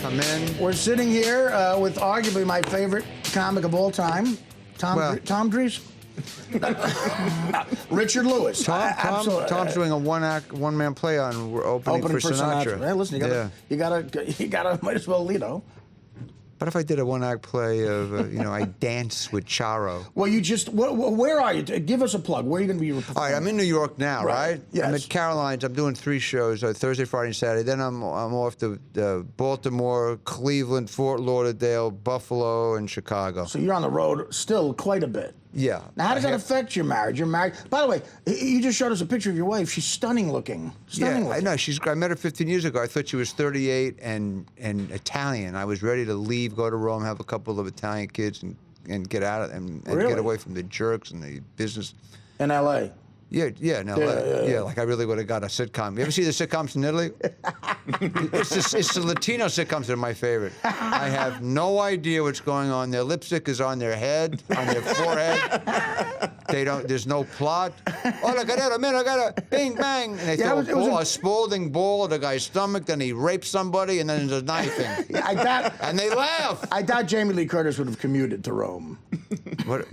I'm in. We're sitting here with arguably my favorite comic of all time, Tom Dries. Richard Lewis. Tom's doing a one-man play on opening for Sinatra. Hey, listen, you gotta, might as well, What if I did a one-act play of, I dance with Charo? Well, where are you? Give us a plug. Where are you going to be performing? All right, I'm in New York now, right? Yes. I'm at Caroline's. I'm doing 3 shows, Thursday, Friday, and Saturday. Then I'm off to Baltimore, Cleveland, Fort Lauderdale, Buffalo, and Chicago. So you're on the road still quite a bit. Yeah. Now, how does that affect your marriage? You're married. By the way, you just showed us a picture of your wife. She's stunning looking. I know. I met her 15 years ago. I thought she was 38 and Italian. I was ready to leave, go to Rome, have a couple of Italian kids, and get out of and get away from the jerks and the business. In L.A.? Yeah, in L.A. Yeah, like I really would have got a sitcom. You ever see the sitcoms in Italy? It's the Latino sitcoms that are my favorite. I have no idea what's going on. Their lipstick is on their head, on their forehead. There's no plot. Oh, look at that, I got a bing, bang. And they throw a Spalding ball at a guy's stomach, then he rapes somebody, and then there's a knifing. And they laugh. I doubt Jamie Lee Curtis would have commuted to Rome. What?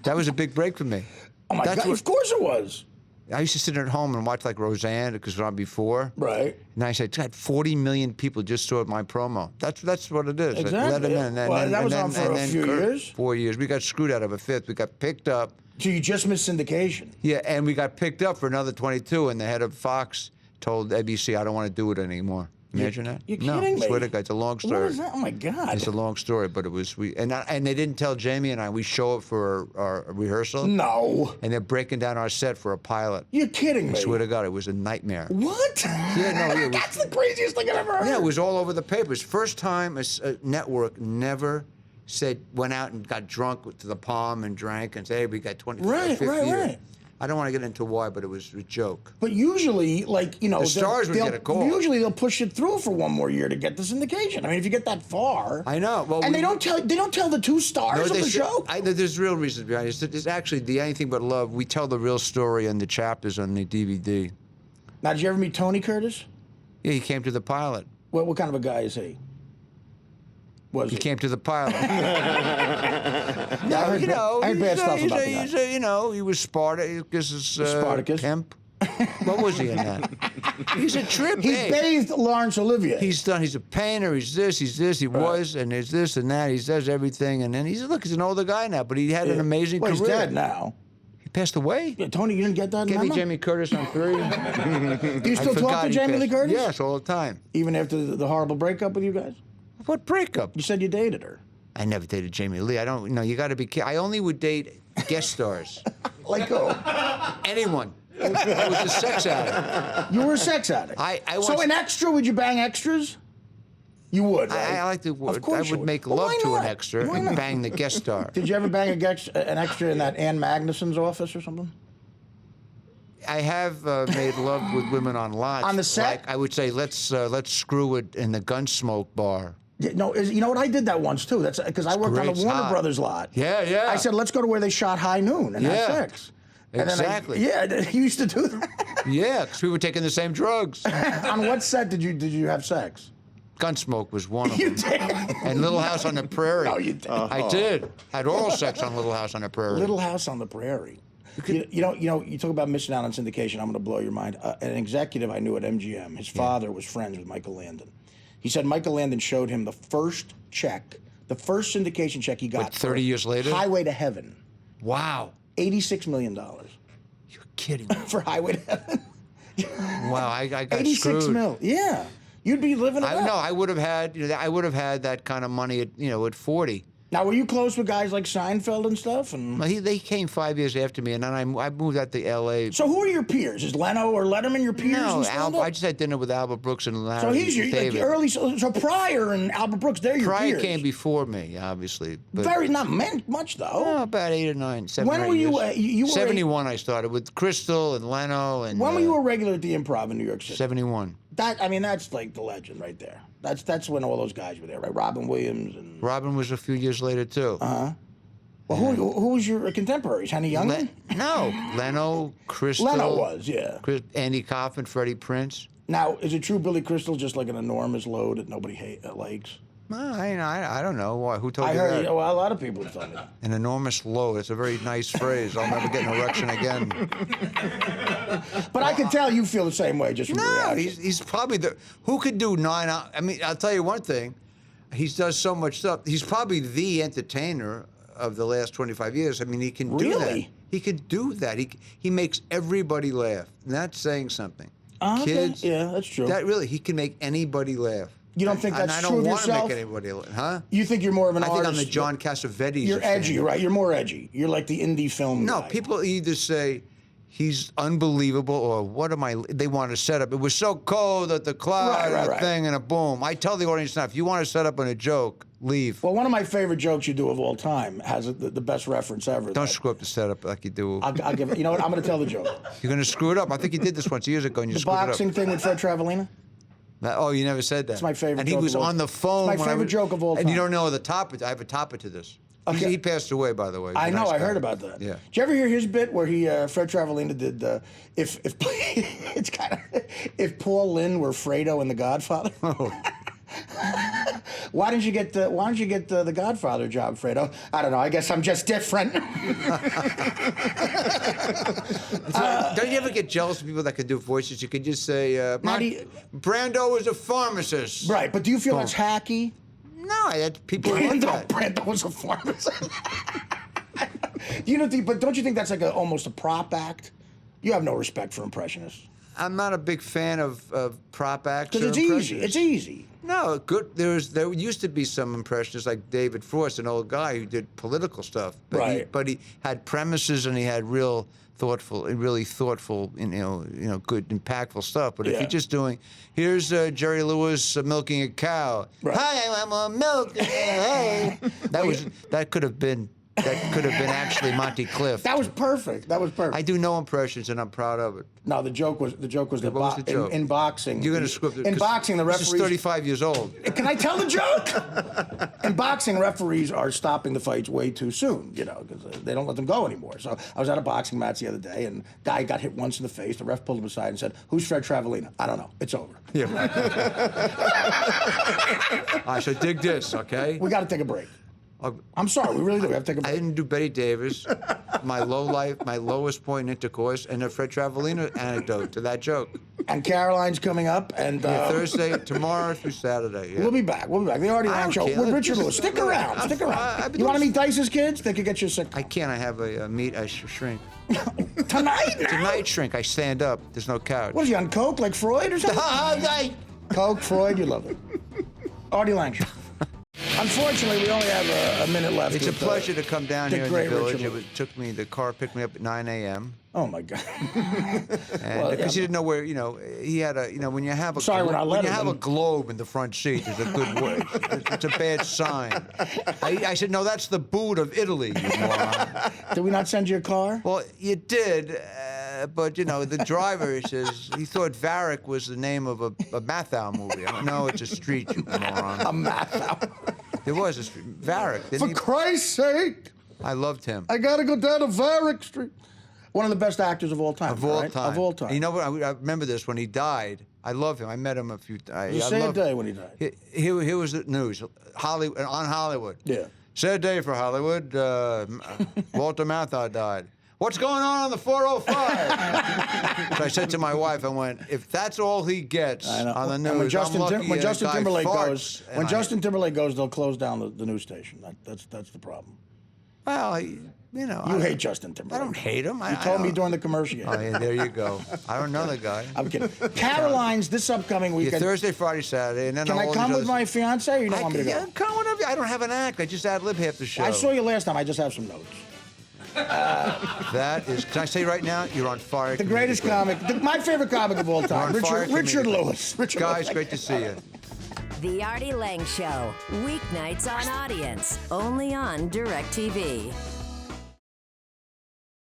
That was a big break for me. Oh my God! Of course it was. I used to sit at home and watch like Roseanne because it was on before. Right. And I said, God, 40 million people just saw my promo. That's what it is. Exactly. Let them in. That was on for a few years. 4 years. We got screwed out of a 5th. We got picked up. So you just missed syndication. Yeah, and we got picked up for another 22, and the head of Fox told ABC, I don't want to do it anymore. Imagine that? You're kidding me. I swear to God, it's a long story. What is that? Oh my God! It's a long story, but it was and they didn't tell Jamie and I. We show up for our rehearsal. No. And they're breaking down our set for a pilot. You're kidding me. I swear to God, it was a nightmare. What? Yeah, no, that's the craziest thing I've ever heard. Yeah, it was all over the papers. First time a network never went out and got drunk to the Palm and drank and said, hey, we got 25th year. Right. I don't want to get into why, but it was a joke. But usually, the stars would get a call. Usually, they'll push it through for one more year to get the syndication. I mean, if you get that far, I know. Well, and they don't tell the 2 stars of the show. There's real reasons behind it. It's actually the Anything But Love. We tell the real story in the chapters on the DVD. Now, did you ever meet Tony Curtis? Yeah, he came to the pilot. Well, what kind of a guy is he? He came to the pilot. I heard bad stuff about the guy. He was Spartacus. Pimp. What was he in that? He's a trip. He bathed Laurence Olivier. He's a painter. He's this. He was, and there's this and that. He does everything, and then he's an older guy now, but he had an amazing career. He's dead now. He passed away. Yeah, Tony, you didn't get that? Give me Jamie Curtis on 3. Do you still talk to Jamie Lee Curtis? Yes, all the time. Even after the horrible breakup with you guys? What breakup? You said you dated her. I never dated Jamie Lee. I don't know. You got to be careful. I only would date guest stars. Like who? Anyone. I was a sex addict. You were a sex addict. So an extra, would you bang extras? You would, right? I like the word. Of course I would make love to an extra and bang the guest star. Did you ever bang an extra in that Ann Magnuson's office or something? I have made love with women on lots. On the set? Like I would say, let's screw it in the Gunsmoke bar. Yeah, no, you know what? I did that once too. That's because I worked on the Warner Brothers lot. Yeah. I said, let's go to where they shot High Noon and have sex. Exactly. You used to do that. Yeah, because we were taking the same drugs. On what set did you have sex? Gunsmoke was one of them. You did. And Little House on the Prairie. No, you did. I did. Had oral sex on Little House on the Prairie. Little House on the Prairie. You talk about missing out on syndication. I'm going to blow your mind. An executive I knew at MGM, his father was friends with Michael Landon. He said Michael Landon showed him the first syndication check he got. What, 30 years later? Highway to Heaven. Wow. $86 million. You're kidding me. For Highway to Heaven. Wow, I got 86 screwed. $86 million. Yeah. You'd be living it up. No, I would have had that kind of money at 40. Now, were you close with guys like Seinfeld and stuff? And well, they came 5 years after me, and then I moved out to L.A. So who are your peers? Is Leno or Letterman your peers? No, I I just had dinner with Albert Brooks and Larry. So he's David. your early. So Pryor and Albert Brooks, they're your peers. Pryor came before me, obviously. But not much though. Oh, about 8 or 9, 7 When were you? You were 71. I started with Crystal and Leno and. When were you a regular at the Improv in New York City? 71. That's like the legend right there. That's when all those guys were there, right? Robin Williams and. Robin was a few years later too. Well, who was your contemporaries? Henny Youngman? No, Leno, Crystal. Leno was, yeah. Andy Kaufman, Freddie Prinze. Now, is it true Billy Crystal's just like an enormous load that nobody likes? I don't know. Why? Who told I you heard, that? well, a lot of people have told me. An enormous load. It's a very nice phrase. I'll never get an erection again. But I can tell you feel the same way just from your No, reaction. he's probably the... Who could do 9 hours? I mean, I'll tell you one thing. He does so much stuff. He's probably the entertainer of the last 25 years. I mean, he can do that. Really? He could do that. He makes everybody laugh. And that's saying something. Okay. Kids, Yeah, that's true. that really, he can make anybody laugh. You don't think that's and true of I don't want to yourself? make anybody laugh, huh? You think you're more of an I artist? think I'm the John Cassavetes. You're of edgy, stand-up. right? You're more edgy. You're like the indie film No, guy. people either say he's unbelievable or what am I? They want to set up. It was so cold that the cloud and a thing and a boom. I tell the audience now, if you want to set up on a joke, leave. Well, one of my favorite jokes you do of all time has the best reference ever. Don't screw up the setup like you do. I'll give it. You know what? I'm going to tell the joke. You're going to screw it up. I think you did this once years ago and you The screwed it up. boxing thing with Fred Travalena. Oh, you never said that. It's my favorite And he joke was of all- on the phone. It's my when I favorite was- joke of all And you time. don't know the topic. I have a topic to this. Okay. He passed away, by the way. He was I a know. nice I guy. heard about that. Yeah. Did you ever hear his bit where he Fred Travalena did if it's kind of if Paul Lynde were Fredo in The Godfather? Oh. Why didn't you get the Godfather job, Fredo? I don't know. I guess I'm just different. Don't you ever get jealous of people that can do voices? You could just say, Brando is a pharmacist. Right, but do you feel that's hacky? No, I had people like that. Brando was a pharmacist. You don't think, but don't you think that's like almost a prop act? You have no respect for impressionists. I'm not a big fan of prop acts. Because it's easy. It's easy. No, good. There used to be some impressionists like David Frost, an old guy who did political stuff. But Right. But he had premises and he had really thoughtful, good, impactful stuff. But if Yeah. you're just doing, here's Jerry Lewis milking a cow. Right. Hi, I'm a milk. Hey. That could have been actually Monty Clift. That was perfect. That was perfect. I do no impressions, and I'm proud of it. No, the joke was that What was the joke? in boxing. You're going to script it. In 'cause boxing, the This is referees. 35 years old. Can I tell the joke? In boxing, referees are stopping the fights way too soon, because they don't let them go anymore. So I was at a boxing match the other day, and guy got hit once in the face. The ref pulled him aside and said, "Who's Fred Travalena?" I don't know. It's over. Yeah. All right, so dig this, okay? We got to take a break. Uh, I'm sorry, we really do. We have to take a I break. didn't do Betty Davis, my lowest point in intercourse, and a Fred Travalena anecdote to that joke. And Caroline's coming up, and Thursday, tomorrow through Saturday. Yeah. we'll be back. We'll be back. The Artie I Lange don't Show care. with Richard Just- Lewis. Stick around. I'm- Stick around. I've been You want to doing- meet Dice's kids? They could get you sick. I can't. I have a meat. I shrink. Tonight? Now? Tonight shrink. I stand up. There's no couch. What is he on coke like Freud or something? Coke, Freud, you love it. Artie Lange. Unfortunately, we only have a minute left. It's a with, pleasure to come down the here in the great village. Richard The car picked me up at 9 a.m. Oh my God. And because he didn't know where, he had a, when you have a Sorry, we're not when you letting have a them. globe in the front seat, it's a good word. It's a bad sign. I said, no, that's the boot of Italy, you moron. Did we not send you a car? Well, you did, but the driver says he thought Varick was the name of a Mathau movie. I don't know, it's a street, you moron. A map out. There was a street, Varick. For Christ's sake, I loved him. I got to go down to Varick Street. One of the best actors of all time. Of all right? time. Of all time. And you know what? I remember this when he died. I love him. I met him a few times. It was a sad day when he died. Here was the news. Hollywood on Hollywood. Yeah. Sad day for Hollywood. Walter Matthau died. What's going on the 405? So I said to my wife, I went, if that's all he gets I know. on the And news, when Justin, I'm lucky when a Justin guy Timberlake farts, goes, and when I- Justin Timberlake goes, they'll close down the news station. That's the problem. Well, You I hate Justin Timberlake. I don't hate him. You told me during the commercial. Oh, yeah, there you go. I don't know the guy. I'm kidding. Caroline's this upcoming Yeah, weekend. Thursday, Friday, Saturday, and then Can I all come these with other- my fiance, or you don't want me to go? Yeah, come whenever. I don't have an act. I just ad-lib half the show. I saw you last time. I just have some notes. That is, can I say right now, you're on fire. The greatest comic, my favorite comic of all time, You're on fire, Richard comedian. Lewis. Richard Guys, Lewis. great to see you. The Artie Lange Show, weeknights on Audience, only on DirecTV.